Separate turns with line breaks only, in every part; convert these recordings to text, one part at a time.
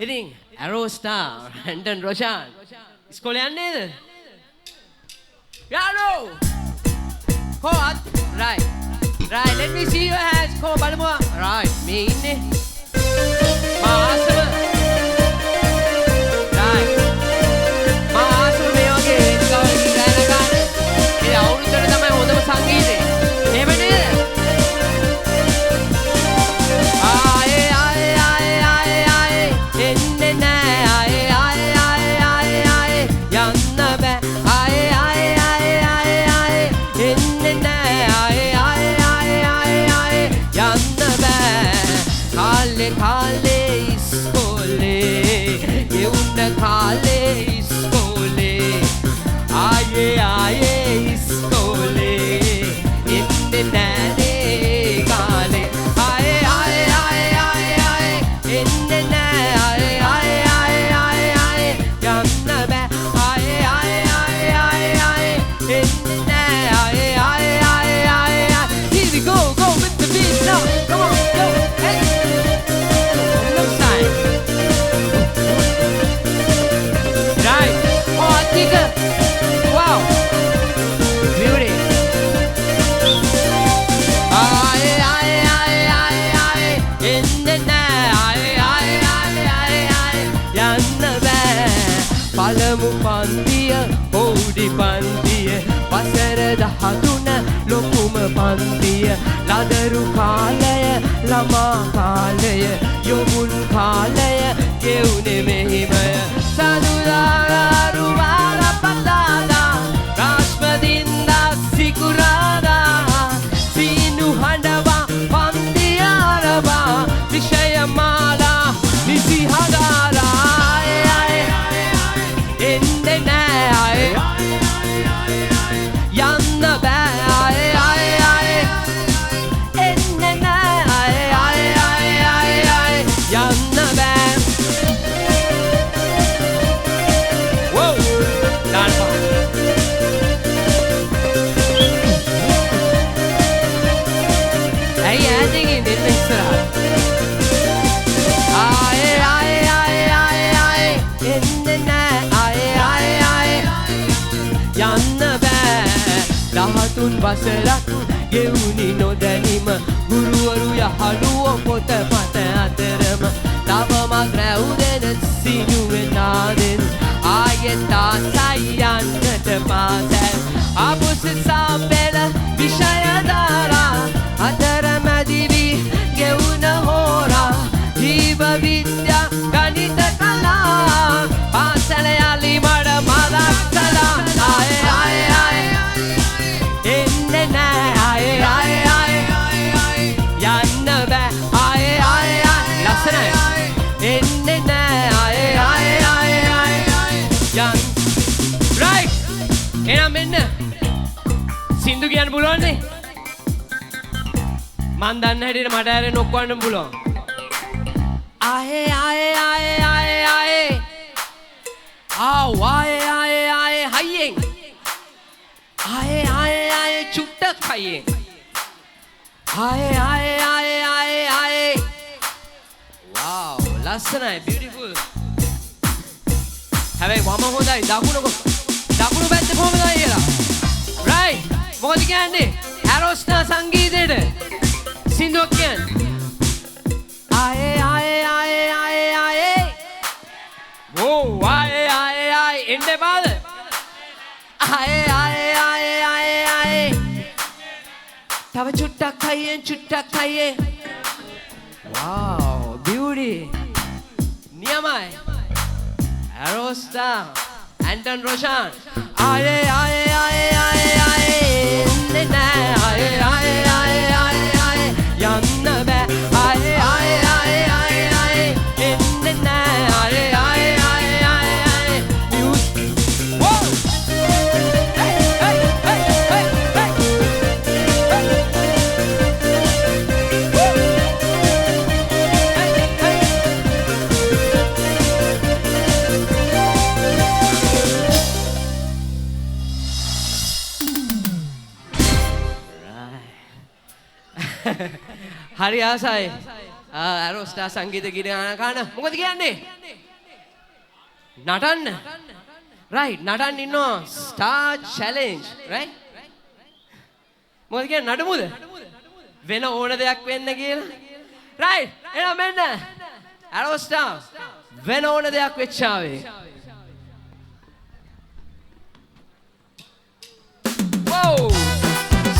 ඉතින් Arrow Star Anton Roshan ඉස්කෝලේ යන්නේද? යාළුවෝ කොහොත් right let me see your hands කො බලමු right මේ ඉන්නේ මාසම right මාසම මේ වගේ ගාන ගාන ඒ අවුරුද්දට තමයි හොඳම සංගීතේ එහෙම නේද? පළමු පන්තිය පොඩි පන්තිය වසර 13 ලොකුම පන්තිය ලදරු කාලය ළමා කාලය යොමුන් කාලය ගෙවුනේ මෙහිමය සඳුදා රුවාලා පතාලා රාස්පදින්දා සිකුරාදා සීනු හඬවා පන්තිය ආරවා විෂය මාලා නිසි හදාලා දහතුන් වසරක් ගෙවුනි නොදැනීම ගුරුවරු යහළුවෝ පොතපත අතරම තවමත් රැවුදෙන සිනුවෙන් ආදෙන් ආයෙත් ආසයි යන්නට පාසැල් ආපුසසා පෙළ විෂය දාලා අතරමැදි වී ගෙවුන හෝරා ජීව විද්‍යා ගණිත කලා පාසල යලි මඩ මලක් කලා සින්දු කියන්න පුළුවන්නේ මන් දන්න හැටියට මට ඇරෙන්න ඔක්කොන්න පුළුවන් ආයේ ආයේ ආයේ ආයේ ආයේ ආව් ආයේ ආයේ ආයේ හයියෙන් ආයේ ආයේ ආයේ චුට්ටක් හයියෙන් ආයේ ආයේ ආයේ ආයේ ආයේ wow ලස්සනයි beautiful හැබැයි වම හොඳයි දකුණු පැත්තේ කොහමද කියලා right මොකද කියන්නේ Arrow Star සංගීතේට සින්දුවක් කියන්නේ ආයේ ආයේ ආයේ ආයේ ආයේ ඕ ආයේ ආයේ ආයේ එන්නේ බාද ආයේ ආයේ ආයේ ආයේ ආයේ තව චුට්ටක් හයියෙන් wow beauty නියමයි Arrow Star Anton Roshan ආයේ ආයේ ආයේ ආයේ ආයේ එන්නේ නෑ ආයේ ආයේ ආයේ ආයේ ආයේ යන්න බෑ ආයේ ආයේ ආයේ ආයේ ආයේ එන්නේ නෑ ආයේ ආයේ ආයේ ආයේ ආයේ whoa hey hey hey hey hey හරි ආසයි ඇරෝස්ටා සංගීත ගාන මොකද කියන්නේ? නටන්න. right නටන්න ඉන්නවා star challenge right? මොකද කියන්නේ නඩමුද? වෙන ඕන දෙයක් වෙන්න කියලා. right එහෙනම් මෙන්න ඇරෝස්ටා වෙන ඕන දෙයක් වෙච්චාවේ. Whoa!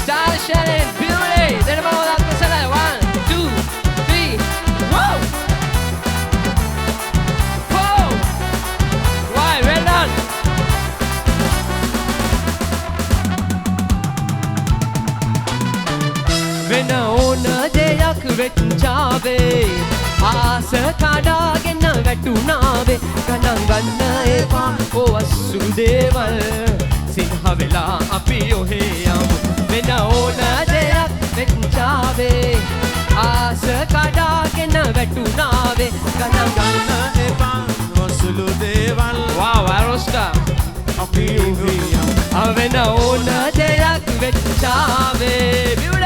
Star challenge beauty. Then about that person 1 2 3 whoa! Whoa! Why well done. When ona deyak vetchave aas kadagen vettunave ganan ganna epa o asuru dewal sinha vela api ohe yamu when ona deyak vetchave aas kadagen vettunave ganan ganna epa o asuru dewal wow Aerostar api ohe yamu when ona deyak vetchave beauty.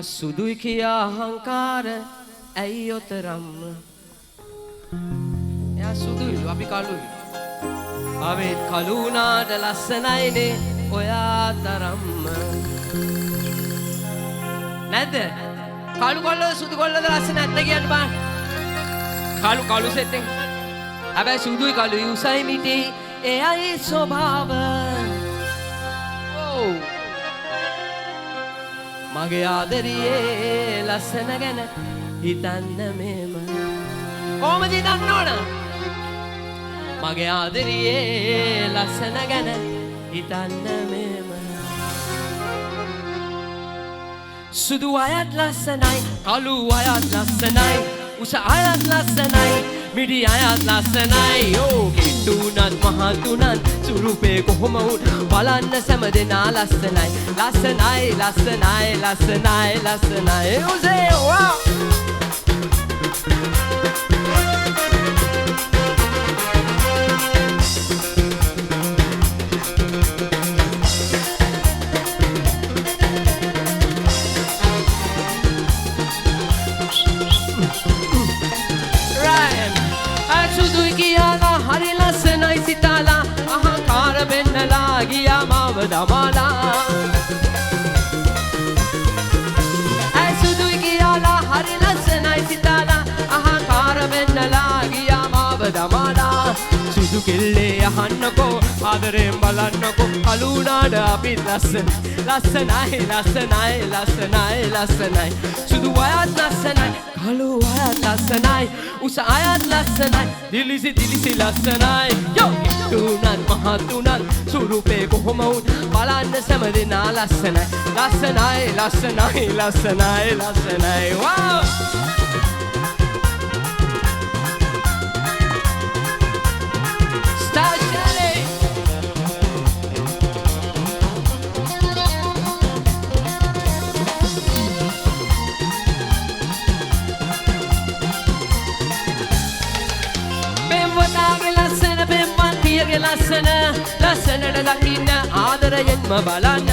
සුදුයි කියා අහංකාර ඇයි ඔතරම්ම එයා සුදුයිලු අපි කළුයි ආවේ කළු නාට ලස්සනයිනේ ඔයා තරම්ම නැද්ද කළු කොල්ලද සුදු කොල්ලද ලස්සන නැද්ද කියන්න බෑ කළු සෙට් එක හැබැයි සුදුයි කළුයි උසයි මිටි එයයි ස්වභාව ඕ මගේ ආදරියේ ලස්සන ගැන හිතන්න මෙම කොහොමද හිතන්න ඕන මගේ ආදරියේ ලස්සන ගැන හිතන්න මෙම සුදු අයත් ලස්සනයි කළු අයත් ලස්සනයි උස අයත් ලස්සනයි මිඩි අයත් ලස්සනයි ඕ කිට්ටුනත් මහතුනත් සුරුපේ කොහොම වුත් බලන්න සෑම දෙනා ලස්සනයි ලස්සනයි ලස්සනයි ලස්සනයි ලස්සනයි උසේ වා දමාලා ඇසුදුයි කියලා හරි ලස්සනයි සිතාලා අහංකාර වෙන්නලා ගියා මාව දමාලා සුදු කෙල්ලේ අහන්නකෝ ආදරෙන් බලන්නකෝ අලුණාට අපි ලස්සනයි ලස්සනයි ලස්සනයි ලස්සනයි සුදු අයත් ලස්සනයි කළු අයත් ලස්සනයි උස අයත් ලස්සනයි දිලිසි ලස්සනයි යෝ තුනත් මහතුනත් සුරුපේ කොහොම වුත් බලන්න සෑම දෙනා ලස්සනයි ලස්සනයි ලස්සනයි ලස්සනයි ලස්සනයි wow ලස්සන ලස්සනට දකින්න ආදරයෙන්ම බලන්න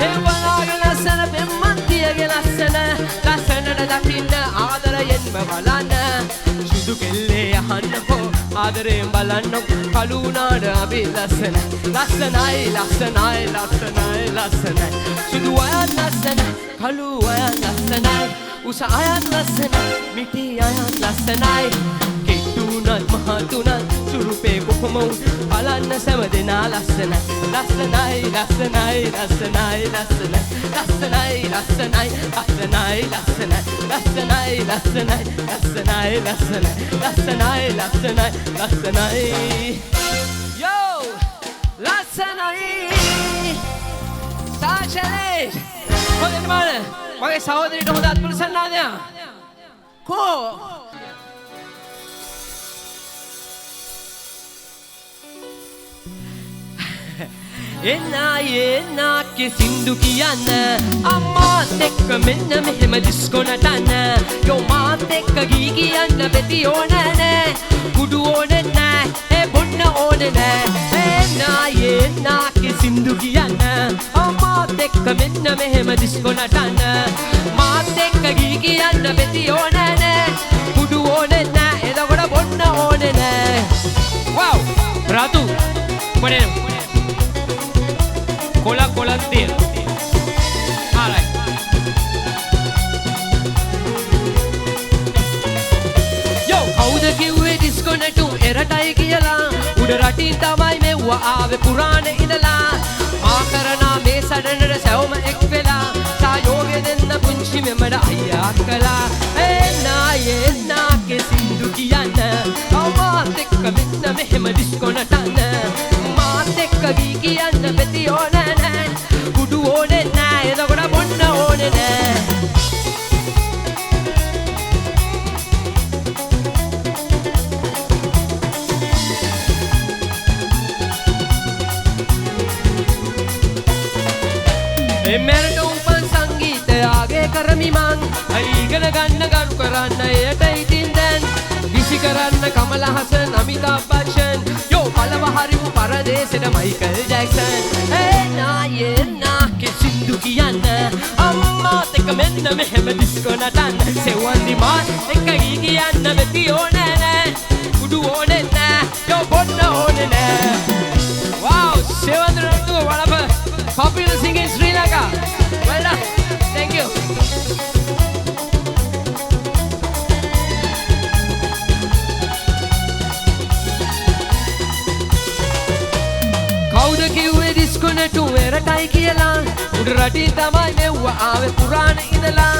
එවලාගේ ලස්සන පෙම්මන්තියගේ ලස්සන ලස්සනට දකින්න ආදරයෙන්ම බලන්න සුදු කෙල්ලේ අහන්නකෝ ආදරයෙන් බලන්නකෝ කළුණාට අපි ලස්සනයි ලස්සනයි ලස්සනයි ලස්සනයි ලස්සනයි සුදු අයත් ලස්සනයි කළු අයත් ලස්සනයි උස අයත් ලස්සනයි මිටි අයත් ලස්සනයි තුනත් මහතුනත් සුරුපේ කොහොම වුත් බලන්න සෑම දෙනා ලස්සනයි ලස්සනයි ලස්සනයි ලස්සනයි ලස්සනයි ලස්සනයි ලස්සනයි ලස්සනයි ලස්සනයි ලස්සනයි ලස්සනයි ලස්සනයි ලස්සනයි ලස්සනයි ලස්සනයි යෝ ලස්සනයි සාචලේ හොඳට බලන්න මගේ සහෝදරියට හොඳ අත්පුරු සන්නාදයක් කෝ එන්නාගේ සින්දු කියන්න අම්මාත් එක්ක මෙන්න මෙහෙම ඩිස්කෝ නටන්න යෝ මාත් එක්ක ගී කියන්න බෙති ඕනේ නෑ කුඩු ඕනේ නෑ ඒ බොන්න ඕනේ නෑ එන්නාගේ සින්දු කියන්න අම්මාත් එක්ක මෙන්න මෙහෙම ඩිස්කෝ නටන්න මාත් එක්ක ගී කියන්න බෙති ඕනේ නෑ කුඩු ඕනේ නෑ එතකොට බොන්න ඕනේ නෑ wow රතු මොනේ කොලක් තියෙන. alright. Yo කවුද කිව්වේ ඩිස්කෝ නැටුම් එරටයි කියලා උඩ රටින් තමයි මෙව්ව ආවේ පුරාණ ඉඳලා මා කරන මේ සැඩනට සැවම එක් වෙලා සායෝගය දෙන්න පුංචි මෙමඩ අයියා කළා එන්නාගේ සින්දු කියන්න මාත් එක්ක මෙන්න මෙහෙම ඩිස්කෝ නටන්න මාත් එක්ක ගී කියන්න බෙති ඕනේ කුඩු ඕනේ නෑ එතකොට බොන්න ඕනේ නෑ මෙමෙරට උපන් සංගීතය ආගේ කරමි මං ඉගෙන ගන්න ගරු කරන්න එයට ඉතින් දැන් විසි කරන්න කමල හසන් අමිතාබ් බච්චන් යෝ පළව හරිම පරදේසෙට මයිකල් ජැක්සන් එන්නාගේ සින්දු කියන්න අම්මාත් එක්ක මෙන්න මෙහෙම ඩිස්කෝ නටන්න සෙවන් දිමාත් එක්ක ගී කියන්න බෙති ඕනේ නෑ කුඩු ඕනේ නෑ යෝ බොන්න ඕනේ නෑ wow සෙවන් රතු වලප popular singer in Sri Lanka well done thank you කවුද කිව්වේ ඩිස්කෝ නැටුම් එරටයි කියලා උඩ රටින් තමයි මෙව්ව ආවේ පුරාණ ඉඳලා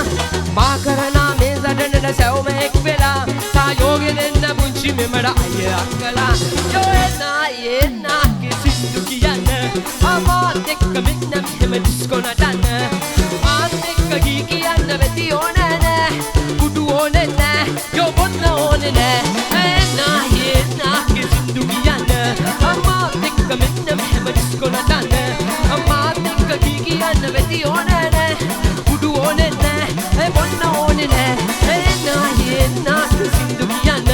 මා කරනා මේ සැඩනට සැවම එක් වෙලා සායෝගය දෙන්න පුංචි මෙමඩ අයියා කළා යෝ එන්නාගේ සින්දු කියන්න මාත් එක්ක මෙන්න මෙහෙම ඩිස්කෝ නටන්න මාත් එක්ක ගී කියන්න බෙති ඕනේ නෑ කුඩු ඕනේ නෑ යෝ බොන්න ඕනේ නෑ එන්නාගේ සින්දු කියන්න මාත් එක්ක මෙන්න මෙහෙම ඩිස්කෝ නටන්න මාත් එක්ක ගී කියන්න බෙති ඕනේ නෑ කුඩු ඕනේ නෑ ඒ බොන්න ඕනේ නෑ එන්නාගේ සින්දු කියන්න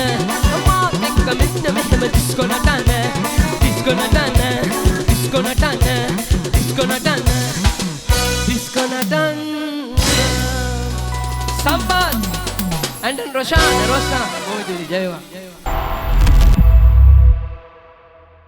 මාත් එක්ක මෙන්න මෙහෙම ඩිස්කෝ නටන්න ඩිස්කෝ නටන්න ඩිස්කෝ නටන්න ඩිස්කෝ නටන්න ඩිස්කෝ නටන්න සම්පත් ඇන්ටන් රොෂාන් රොෂා මොකද ජයවා